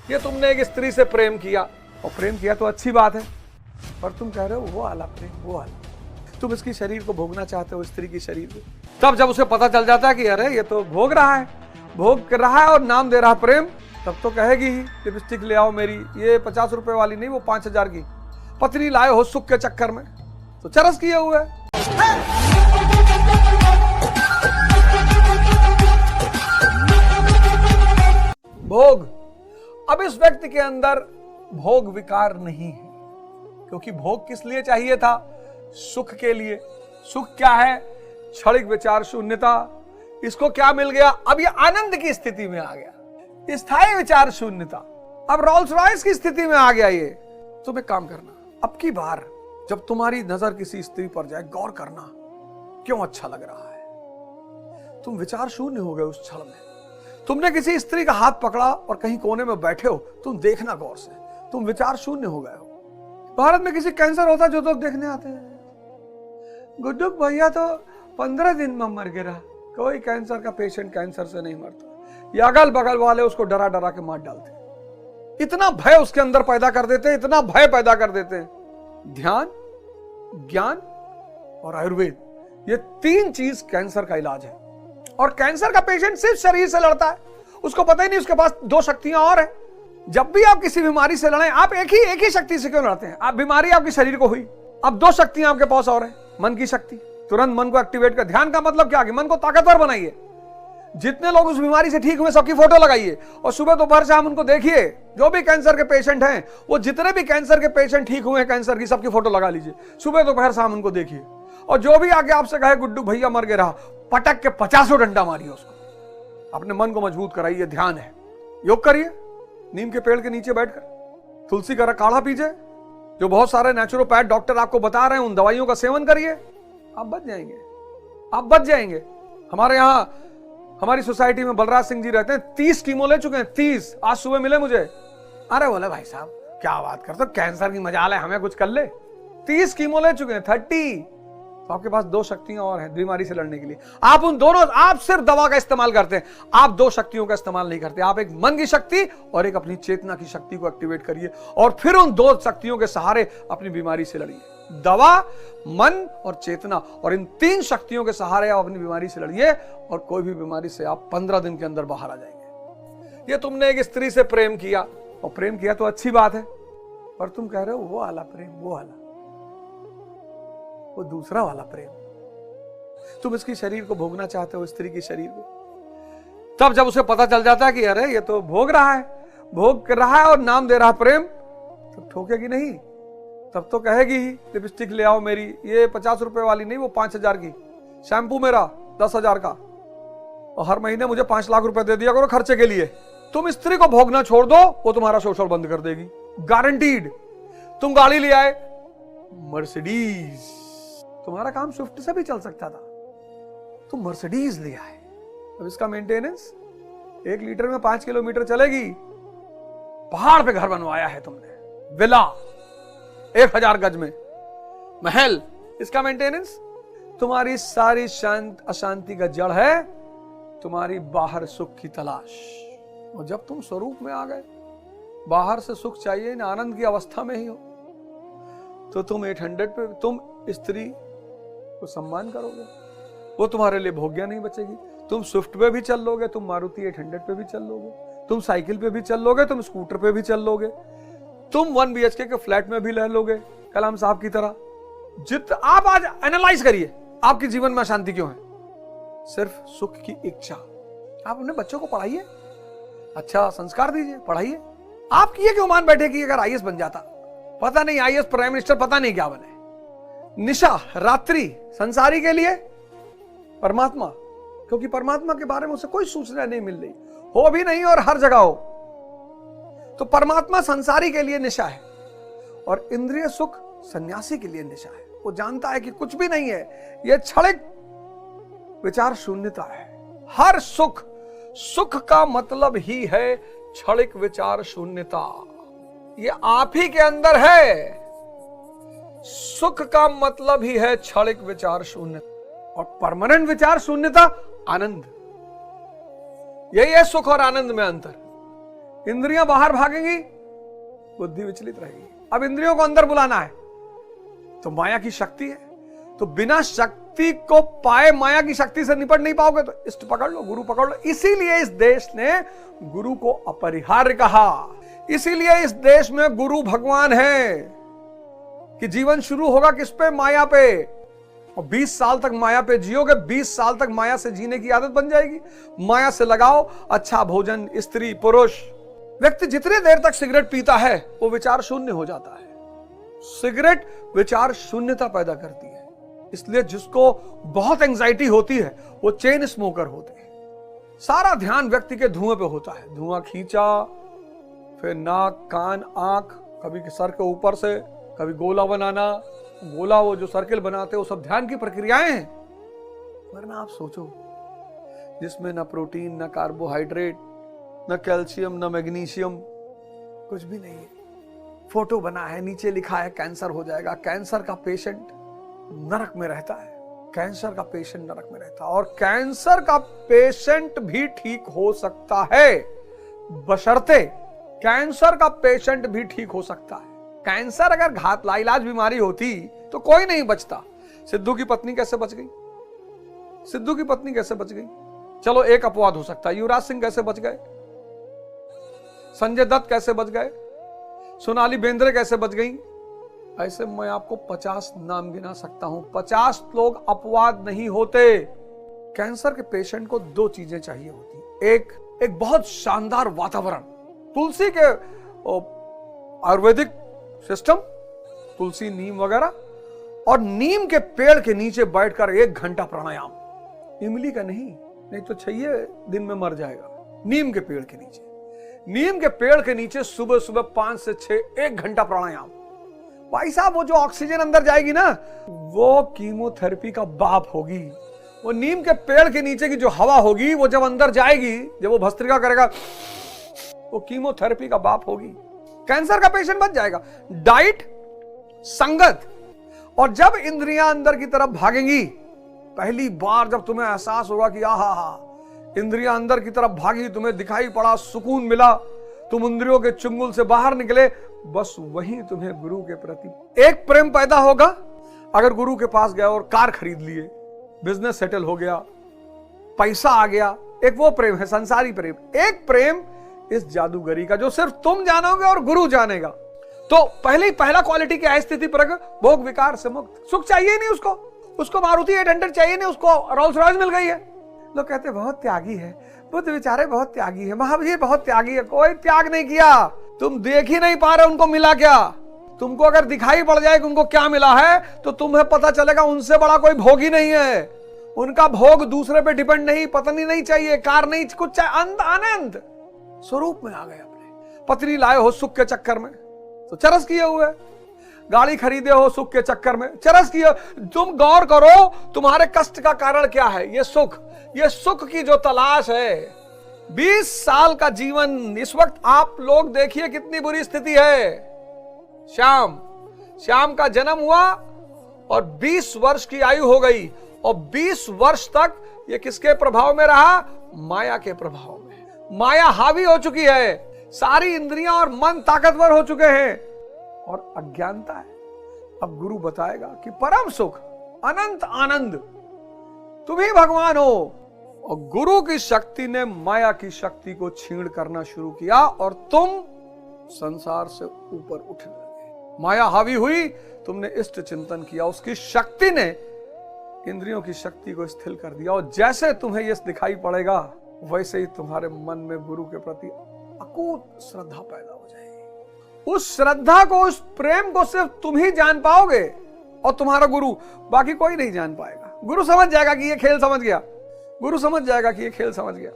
ये तुमने एक स्त्री से प्रेम किया, और प्रेम किया तो अच्छी बात है, पर तुम कह रहे हो वो वाला प्रेम, वो वाला। तुम इसकी शरीर को भोगना चाहते हो, स्त्री की शरीर को। तब जब उसे पता चल जाता है कि अरे ये तो भोग रहा है, भोग कर रहा है और नाम दे रहा है प्रेम, तब तो कहेगी ही लिपस्टिक ले आओ मेरी, ये 50 रुपए वाली नहीं, वो 5000 की पत्नी लाए हो सुख के चक्कर में, तो चरस किए हुए। भोग, अब इस व्यक्ति के अंदर भोग विकार नहीं है, क्योंकि भोग किस लिए चाहिए था? सुख के लिए। सुख क्या है? क्षणिक विचार शून्यता। इसको क्या मिल गया? अब ये आनंद की स्थिति में आ गया, स्थायी विचार शून्यता। अब रोल्स रॉयस की स्थिति में आ गया ये। तुम एक काम करना, अब की बार जब तुम्हारी नजर किसी स्त्री पर जाए, गौर करना क्यों अच्छा लग रहा है। तुम विचार शून्य हो गए उस क्षण में। तुमने किसी स्त्री का हाथ पकड़ा और कहीं कोने में बैठे हो, तुम देखना गौर से, तुम विचार शून्य हो गए हो। भारत में किसी कैंसर होता जो लोग देखने आते हैं, गुड्डू भैया तो 15 दिन में मर गिरा। कोई कैंसर का पेशेंट कैंसर से नहीं मरता, ये अगल बगल वाले उसको डरा डरा के मार डालते। इतना भय उसके अंदर पैदा कर देते हैं, इतना भय पैदा कर देते हैं। ध्यान, ज्ञान और आयुर्वेद, ये 3 चीज कैंसर का इलाज है। और कैंसर का पेशेंट सिर्फ शरीर से लड़ता है, उसको पता ही नहीं उसके पास 2 शक्तियां और है। जब भी आप किसी बीमारी से लड़ें, आप एक ही शक्ति से क्यों लड़ते हैं? आप बीमारी आपकी शरीर को हुई, अब 2 शक्तियां आपके पास और है। मन की शक्ति, तुरंत मन को एक्टिवेट कर। ध्यान का मतलब क्या? कि मन को ताकतवर बनाइए। जितने लोग उस बीमारी से ठीक हुए सबकी फोटो लगाइए और सुबह दोपहर शाम उनको देखिए। जो भी कैंसर के पेशेंट हैं, वो जितने भी कैंसर के पेशेंट ठीक हुए हैं कैंसर की, सबकी फोटो लगा लीजिए। सुबह दोपहर शाम उनको देखिए। और जो भी आगे आपसे कहे गुड्डू भैया मर गया, पटक के 50 डंडा मारिए उसको। अपने मन को मजबूत कराइए। ध्यान है, योग करिए, नीम के पेड़ के नीचे बैठकर तुलसी का काढ़ा पीजिए। जो बहुत सारे नेचुरोपैथ डॉक्टर आपको बता रहे हैं, उन दवाइयों का सेवन करिए। आप बच जाएंगे, आप बच जाएंगे। हमारे यहां हमारी सोसाइटी में बलराज सिंह जी रहते हैं, 30 कीमो ले चुके हैं, 30। आज सुबह मिले मुझे। अरे बोले भाई साहब क्या बात करते हो, कैंसर की मजाल है, हमें कुछ कर ले। 30 कीमो ले चुके हैं, 30। तो आपके पास 2 शक्तियां और हैं बीमारी से लड़ने के लिए। आप उन दोनों, आप सिर्फ दवा का इस्तेमाल करते हैं, आप 2 शक्तियों का इस्तेमाल नहीं करते। आप एक मन की शक्ति और एक अपनी चेतना की शक्ति को एक्टिवेट करिए, और फिर उन 2 शक्तियों के सहारे अपनी बीमारी से लड़िए। दवा, मन और चेतना, और इन 3 शक्तियों के सहारे आप अपनी बीमारी से लड़िए, और कोई भी बीमारी से आप 15 दिन के अंदर बाहर आ जाएंगे। ये तुमने एक स्त्री से प्रेम किया, और प्रेम किया तो अच्छी बात है, पर तुम कह रहे हो वो वाला प्रेम, वो वाला, वो दूसरा वाला प्रेम। तुम इसकी शरीर को भोगना चाहते हो, स्त्री की शरीर को। तब जब उसे पता चल जाता है कि अरे ये तो भोग रहा है, भोग कर रहा है और नाम दे रहा है प्रेम, तब ठोकेगी नहीं, तब तो कहेगी ही लिपस्टिक ले आओ मेरी, ये 50 रुपए वाली नहीं, वो 5000 की। शैम्पू मेरा 10,000 का, और हर महीने मुझे 5 लाख रुपए दे दिया करो खर्चे के लिए। तुम स्त्री को भोगना छोड़ दो, वो तुम्हारा शोषण बंद कर देगी, गारंटीड। तुम गाड़ी ले आए मर्सिडीज, तुम्हारा काम स्विफ्ट से भी चल सकता था, तुम मर्सिडीज ले आए। अब इसका मेंटेनेंस 1 लीटर में 5 किलोमीटर चलेगी। पहाड़ पे घर बनवाया है तुमने, विला 1000 गज में, महल, इसका मेंटेनेंस। तुम्हारी सारी शांत अशांति का जड़ है तुम्हारी बाहर सुख की तलाश। और जब तुम स्वरूप में आ गए, बाहर से सुख चाहिए ना, आनंद की अवस्था में ही हो, तो तुम 800 पे तुम स्त्री को सम्मान करोगे, वो तुम्हारे लिए भोग्य नहीं बचेगी। तुम स्विफ्ट पे भी चल लोगे, तुम मारुति 800 पे भी चल लोगे, तुम साइकिल पे भी चल लोगे, तुम स्कूटर पे भी चल लोगे, तुम 1 BHK के फ्लैट में भी रह लोगे कलाम साहब की तरह। आप आज एनालाइज करिए आपके जीवन में अशांति क्यों है? सिर्फ सुख की इच्छा। आप अपने बच्चों को पढ़ाइए, अच्छा संस्कार दीजिए, पढ़ाइए। आप ये क्यों मान बैठे कि अगर IAS बन जाता, पता नहीं IAS प्राइम मिनिस्टर, पता नहीं क्या बने। निशा, रात्रि, संसारी के लिए परमात्मा, क्योंकि परमात्मा के बारे में उसे कोई सूचना नहीं मिल रही, हो भी नहीं और हर जगह हो। तो परमात्मा संसारी के लिए निशा है, और इंद्रिय सुख सन्यासी के लिए निशा है। वो जानता है कि कुछ भी नहीं है, यह क्षणिक विचार शून्यता है। हर सुख, सुख का मतलब ही है क्षणिक विचार शून्यता। ये आप ही के अंदर है। सुख का मतलब ही है क्षणिक विचार शून्यता, और परमानेंट विचार शून्यता आनंद। यही है सुख और आनंद में अंतर। इंद्रियां बाहर भागेंगी, बुद्धि विचलित रहेगी। अब इंद्रियों को अंदर बुलाना है तो माया की शक्ति है, तो बिना शक्ति को पाए माया की शक्ति से निपट नहीं पाओगे, तो इष्ट पकड़ लो, गुरु पकड़ लो। इसीलिए इस देश ने गुरु को अपरिहार्य कहा, इसीलिए इस देश में गुरु भगवान है कि जीवन शुरू होगा किस पे? माया पे। और 20 साल तक माया पे जियोगे, 20 साल तक माया से जीने की आदत बन जाएगी। माया से लगाओ अच्छा भोजन, स्त्री, पुरुष। व्यक्ति जितनी देर तक सिगरेट पीता है वो विचार शून्य हो जाता है। सिगरेट विचार शून्यता पैदा करती है, इसलिए जिसको बहुत एंजाइटी होती है वो चेन स्मोकर होते हैं। सारा ध्यान व्यक्ति के धुएं पे होता है, धुआं खींचा, फिर नाक, कान, आंख, कभी सर के ऊपर से, कभी गोला बनाना, गोला वो जो सर्किल बनाते हैं, वो सब ध्यान की प्रक्रियाएं हैं। वरना आप सोचो, जिसमें ना प्रोटीन, ना कार्बोहाइड्रेट, ना कैल्शियम, ना मैग्नीशियम, कुछ भी नहीं है। फोटो बना है, नीचे लिखा है कैंसर हो जाएगा। कैंसर का पेशेंट नरक में रहता है, कैंसर का पेशेंट नरक में रहता है। और कैंसर का पेशेंट भी ठीक हो सकता है, बशर्ते कैंसर का पेशेंट भी ठीक हो सकता है। कैंसर अगर घात लाइलाज बीमारी होती तो कोई नहीं बचता। सिद्धू की पत्नी कैसे बच गई? सिद्धू की पत्नी कैसे बच गई? चलो एक अपवाद हो सकता है, युवराज सिंह कैसे बच गए? संजय दत्त कैसे बच गए? सोनाली बेंद्रे कैसे बच गई? ऐसे मैं आपको 50 नाम गिना सकता हूं। 50 लोग अपवाद नहीं होते। कैंसर के पेशेंट को 2 चीजें चाहिए होती। एक बहुत शानदार वातावरण, तुलसी के आयुर्वेदिक सिस्टम, तुलसी, नीम वगैरह, और नीम के पेड़ के नीचे बैठकर 1 घंटा प्राणायाम। इमली का नहीं तो 6 दिन में मर जाएगा। नीम के पेड़ के नीचे, नीम के पेड़ के नीचे सुबह सुबह 5 से 6 1 घंटा प्राणायाम। भाई साहब, वो जो ऑक्सीजन अंदर जाएगी ना, वो कीमोथेरेपी का बाप होगी। वो नीम के पेड़ के नीचे की जो हवा होगी, वो जब अंदर जाएगी, जब वो भस्त्रिका करेगा, वो कीमोथेरेपी का बाप होगी। कैंसर का पेशेंट बच जाएगा। डाइट, संगत, और जब इंद्रियां अंदर की तरफ भागेंगी, पहली बार जब तुम्हें एहसास होगा कि आहा, इंद्रियां अंदर की तरफ भागी, तुम्हें दिखाई पड़ा, सुकून मिला, तुम इंद्रियों के चुंगल से बाहर निकले, बस वहीं तुम्हें गुरु के प्रति एक प्रेम पैदा होगा। अगर गुरु के पास गया और कार खरीद लिए, बिजनेस सेटल हो गया, पैसा आ गया, एक वो प्रेम है, संसारी प्रेम। एक प्रेम इस जादूगरी का जो सिर्फ तुम जानोगे और गुरु जानेगा। तो पहला क्वालिटी क्या है? स्थिति परक, भोग विकार से मुक्त। सुख चाहिए नहीं उसको मारुति 800 चाहिए नहीं, उसको रोल्स रॉयस मिल गई है। लोग कहते बहुत त्यागी है, बुद्ध बेचारे बहुत त्यागी है, महावीर बहुत त्यागी है। कोई त्याग नहीं किया, तुम देख ही नहीं पा रहे उनको मिला क्या। तुमको अगर दिखाई पड़ जाए कि उनको क्या मिला है, तो तुम्हें पता चलेगा उनसे बड़ा कोई भोग ही नहीं है। उनका भोग दूसरे पे डिपेंड नहीं, पत्नी नहीं चाहिए, कार नहीं, कुछ चाहिए, आनंद स्वरूप में आ गए अपने। पत्नी लाए हो सुख के चक्कर में तो चरस किए हुए, गाड़ी खरीदे हो सुख के चक्कर में, चरस किए। तुम गौर करो, तुम्हारे कष्ट का कारण क्या है? ये सुख की जो तलाश है। 20 साल का जीवन, इस वक्त आप लोग देखिए कितनी बुरी स्थिति है। श्याम का जन्म हुआ और 20 वर्ष की आयु हो गई, और 20 वर्ष तक ये किसके प्रभाव में रहा? माया के प्रभाव में। माया हावी हो चुकी है, सारी इंद्रियां और मन ताकतवर हो चुके हैं, और अज्ञानता है। अब गुरु बताएगा कि परम सुख, अनंत आनंद, तुम ही भगवान हो। और गुरु की शक्ति ने माया की शक्ति को छीण करना शुरू किया, और तुम संसार से ऊपर उठने लगे। माया हावी हुई, तुमने इष्ट चिंतन किया, उसकी शक्ति ने इंद्रियों की शक्ति को स्थिर कर दिया। और जैसे तुम्हें यह दिखाई पड़ेगा, वैसे ही तुम्हारे मन में गुरु के प्रति अकूत श्रद्धा पैदा हो जाएगी। उस श्रद्धा को, उस प्रेम को सिर्फ तुम ही जान पाओगे, और तुम्हारा गुरु, बाकी कोई नहीं जान पाएगा। गुरु समझ जाएगा कि ये खेल समझ गया, गुरु समझ जाएगा कि ये खेल समझ गया।